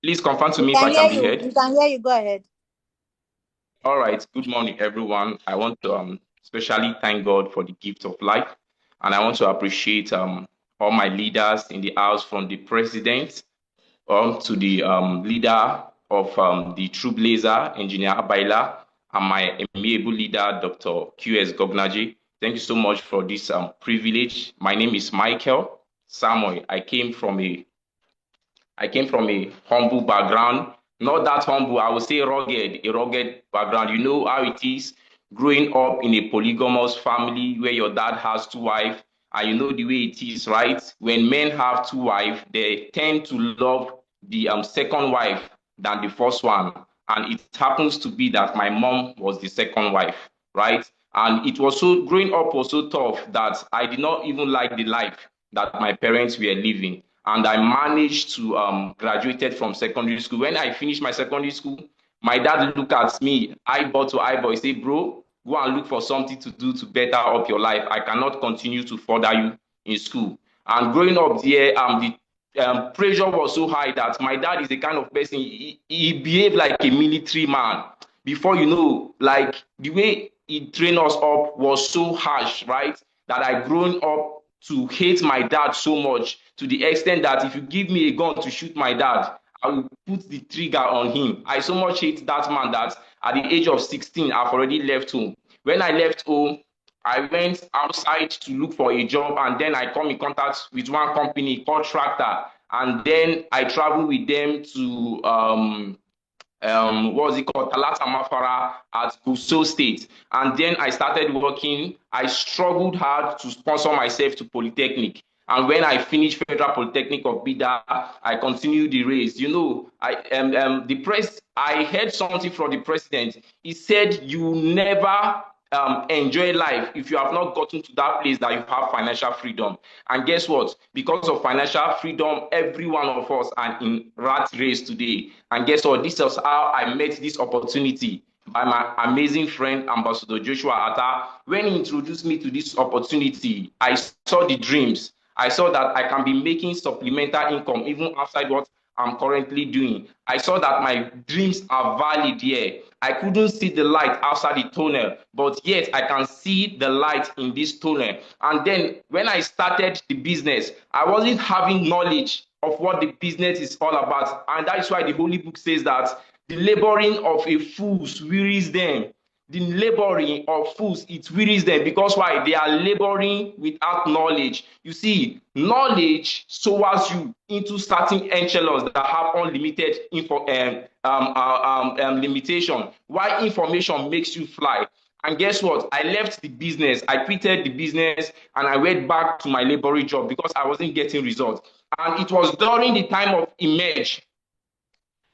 Please confirm to We me if can I hear can be you. heard. We can hear you. Go ahead. All right. Good morning, everyone. I want to especially thank God for the gift of life, and I want to appreciate all my leaders in the house, from the president to the leader of the Trailblazer, Engineer Abaila, and my amiable leader, Dr. QS Gognaji. Thank you so much for this privilege. My name is Michael Samuel. I came from a humble background, not that humble, I would say rugged, a rugged background. You know how it is growing up in a polygamous family where your dad has two wives, and you know the way it is, right? When men have two wives, they tend to love the second wife than the first one. And it happens to be that my mom was the second wife, right? And it was so growing up was so tough that I did not even like the life that my parents were living, and I managed to graduated from secondary school. When I finished my secondary school, my dad looked at me eyeball to eyeball. He said, "Bro, go and look for something to do to better up your life. I cannot continue to further you in school." And growing up there, the pressure was so high that my dad is the kind of person, he behaved like a military man. Before you know, like the way he trained us up was so harsh, right? That I grown up to hate my dad so much, to the extent that if you give me a gun to shoot my dad, I will put the trigger on him. I so much hate that man that at the age of 16, I've already left home. When I left home, I went outside to look for a job, and then I come in contact with one company called Tractor, and then I travel with them to what was it called, Talata Mafara at Gusau State. And then I started working. I struggled hard to sponsor myself to Polytechnic. And when I finished Federal Polytechnic of Bida, I continued the race. You know, I heard something from the president. He said, "You never enjoy life if you have not gotten to that place that you have financial freedom." And guess what? Because of financial freedom, every one of us are in rat race today. And guess what? This is how I met this opportunity by my amazing friend, Ambassador Joshua Atta. When he introduced me to this opportunity, I saw the dreams. I saw that I can be making supplemental income even outside what I'm currently doing. I saw that my dreams are valid here. I couldn't see the light outside the tunnel, but yet I can see the light in this tunnel. And then when I started the business, I wasn't having knowledge of what the business is all about. And that's why the Holy Book says that the laboring of a fool wearies them. The laboring of fools, it wearies them, because why? They are laboring without knowledge. You see, knowledge sours you into certain echelons that have unlimited limitation, while information makes you fly. And guess what? I left the business, I quitted the business, and I went back to my laboring job because I wasn't getting results. And it was during the time of emerge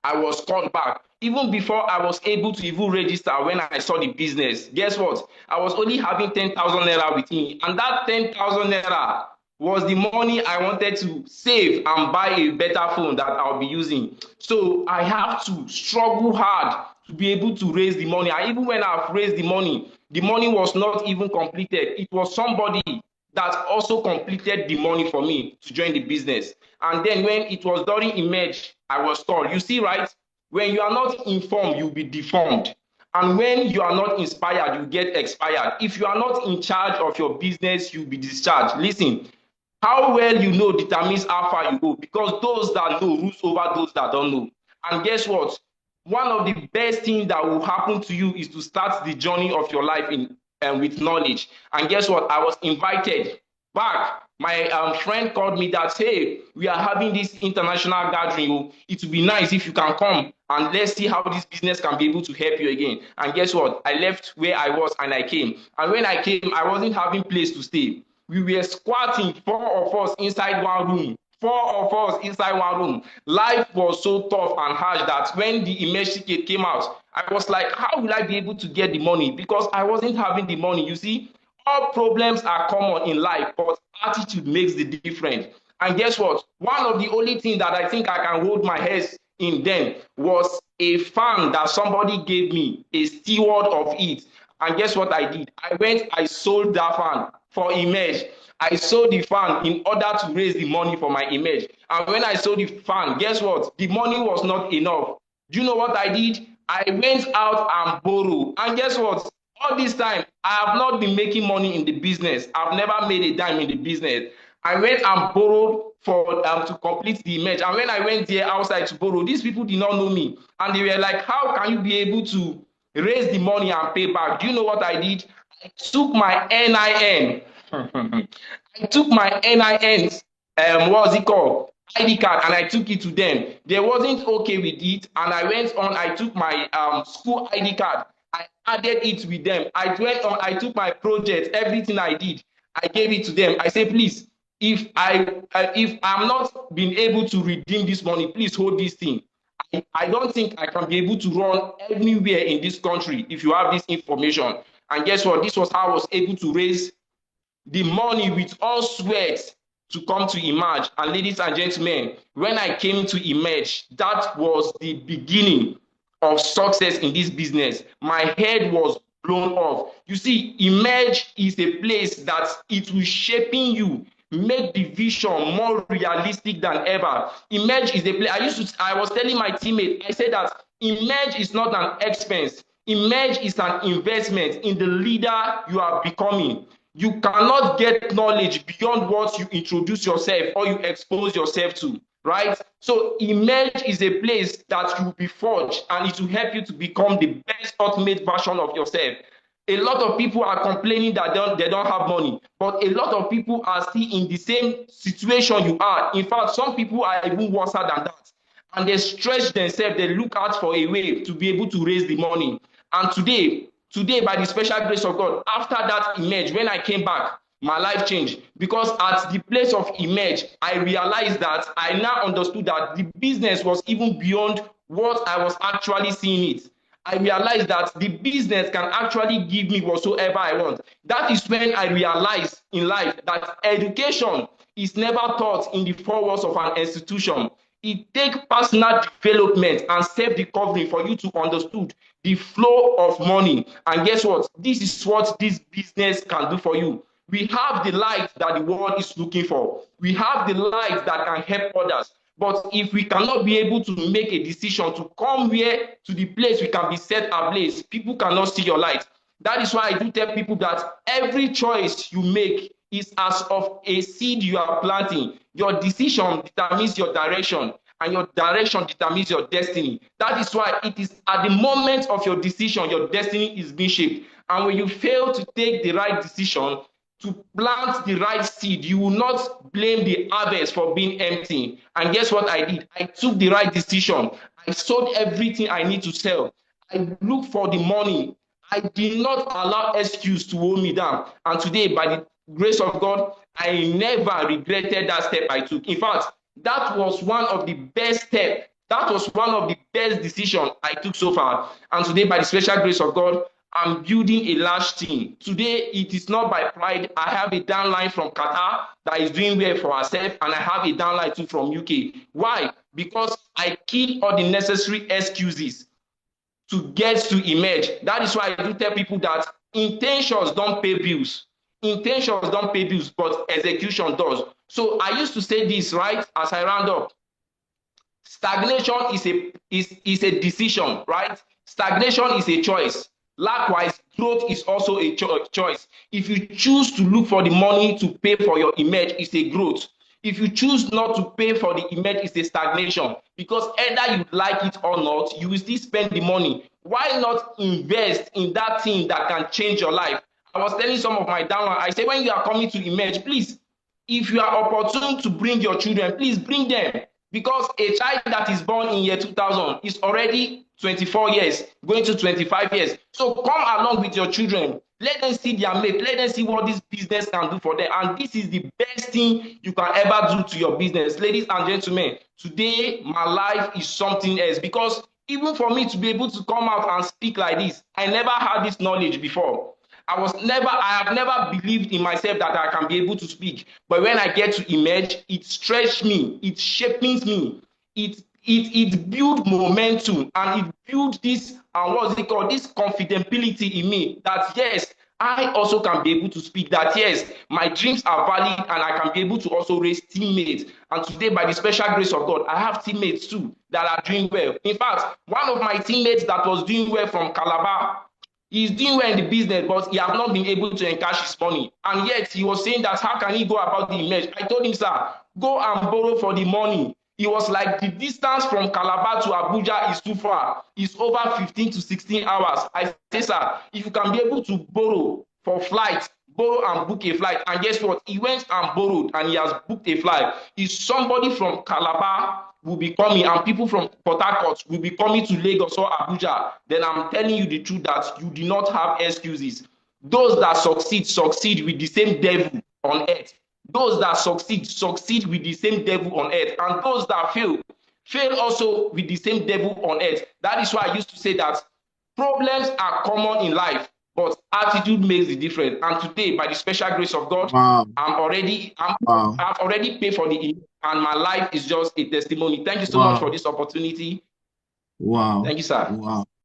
I was called back. Even before I was able to even register, when I saw the business, guess what? I was only having 10,000 naira with me. And that 10,000 naira was the money I wanted to save and buy a better phone that I'll be using. So I have to struggle hard to be able to raise the money. And even when I've raised the money was not even completed. It was somebody that also completed the money for me to join the business. And then when it was during emerge, I was told, you see, right? When you are not informed, you'll be deformed. And when you are not inspired, you get expired. If you are not in charge of your business, you'll be discharged. Listen, how well you know determines how far you go, because those that know rules over those that don't know. And guess what? One of the best things that will happen to you is to start the journey of your life in with knowledge. And guess what? I was invited back. My friend called me that, hey, we are having this international gathering. Oh, it would be nice if you can come and let's see how this business can be able to help you again. And guess what? I left where I was and I came. And when I came, I wasn't having place to stay. We were squatting, four of us inside one room. Four of us inside one room. Life was so tough and harsh that when the image ticket came out, I was like, how will I be able to get the money? Because I wasn't having the money. You see, all problems are common in life, but attitude makes the difference. And guess what? One of the only things that I think I can hold my head in then was a fan that somebody gave me, a steward of it. And guess what I did? I sold that fan for image. I sold the fan in order to raise the money for my image. And when I sold the fan, guess what? The money was not enough. Do you know what I did? I went out and borrowed. And guess what? All this time, I have not been making money in the business. I've never made a dime in the business. I went and borrowed for to complete the image. And when I went there outside to borrow, these people did not know me. And they were like, how can you be able to raise the money and pay back? Do you know what I did? I took my NIN. I took my NIN, what's it called? ID card, and I took it to them. They wasn't okay with it, and I went on. I took my school ID card. I added it with them. I went on. I took my project, everything I did. I gave it to them. I said, please, if I'm not being able to redeem this money, please hold this thing. I don't think I can be able to run anywhere in this country if you have this information. And guess what? This was how I was able to raise the money with all sweat to come to Emerge. And ladies and gentlemen, when I came to Emerge, that was the beginning of success in this business. My head was blown off. You see, Emerge is a place that it will shaping you, make the vision more realistic than ever. Emerge is a place. I was telling my teammate, I said that Emerge is not an expense. Emerge is an investment in the leader you are becoming. You cannot get knowledge beyond what you introduce yourself or you expose yourself to, right? So Emerge is a place that you will be forged, and it will help you to become the best ultimate version of yourself. A lot of people are complaining that they don't have money, but a lot of people are still in the same situation you are. In fact, some people are even worse than that. And they stretch themselves, they look out for a way to be able to raise the money. And today, by the special grace of God, after that Emerge, when I came back, my life changed. Because at the place of Emerge, I realized that I now understood that the business was even beyond what I was actually seeing it. I realized that the business can actually give me whatsoever I want. That is when I realized in life that education is never taught in the four walls of an institution. It takes personal development and self-discovery for you to understand the flow of money. And guess what? This is what this business can do for you. We have the light that the world is looking for. We have the light that can help others. But if we cannot be able to make a decision to come here to the place we can be set ablaze, people cannot see your light. That is why I do tell people that every choice you make is as of a seed you are planting. Your decision determines your direction, and your direction determines your destiny. That is why it is at the moment of your decision, your destiny is being shaped. And when you fail to take the right decision, to plant the right seed, you will not blame the harvest for being empty. And guess what I did? I took the right decision. I sold everything I need to sell. I looked for the money. I did not allow excuse to hold me down. And today, by the grace of God, I never regretted that step I took. In fact, that was one of the best steps. That was one of the best decisions I took so far. And today, by the special grace of God, I'm building a large team. Today, it is not by pride. I have a downline from Qatar that is doing well for herself, and I have a downline too from UK. Why? Because I killed all the necessary excuses to get to Emerge. That is why I do tell people that intentions don't pay bills. Intentions don't pay bills, but execution does. So I used to say this, right, as I round up. Stagnation is a decision, right? Stagnation is a choice. Likewise, growth is also a choice. If you choose to look for the money to pay for your Emerge, it's a growth. If you choose not to pay for the Emerge, it's a stagnation. Because either you like it or not, you will still spend the money. Why not invest in that thing that can change your life? I was telling some of my downline, I say, when you are coming to Emerge, please, if you are opportune to bring your children, please bring them. Because a child that is born in year 2000 is already 24 years, going to 25 years. So come along with your children. Let them see their mate. Let them see what this business can do for them. And this is the best thing you can ever do to your business. Ladies and gentlemen, today my life is something else. Because even for me to be able to come out and speak like this, I never had this knowledge before. I have never believed in myself that I can be able to speak. But when I get to Emerge, it stretched me, it shapes me, it built momentum, and it built this, what's it called, this confidentability in me that yes, I also can be able to speak that yes, my dreams are valid and I can be able to also raise teammates. And today, by the special grace of God, I have teammates too that are doing well. In fact, one of my teammates that was doing well from Calabar, he's doing well in the business, but he has not been able to encash his money. And yet he was saying that how can he go about the image? I told him, sir, go and borrow for the money. He was like, the distance from Calabar to Abuja is too far. It's over 15 to 16 hours. I say, sir, if you can be able to borrow for flight, borrow and book a flight. And guess what? He went and borrowed and he has booked a flight. If somebody from Calabar will be coming and people from Port Harcourt will be coming to Lagos or Abuja, then I'm telling you the truth that you do not have excuses. Those that succeed with the same devil on earth. Those that succeed with the same devil on earth. And those that fail also with the same devil on earth. That is why I used to say that problems are common in life, but attitude makes the difference. And today, by the special grace of God, Wow. Wow. I've already paid for the, and my life is just a testimony. Thank you so much for Wow. this opportunity. Wow. Thank you, sir. Wow.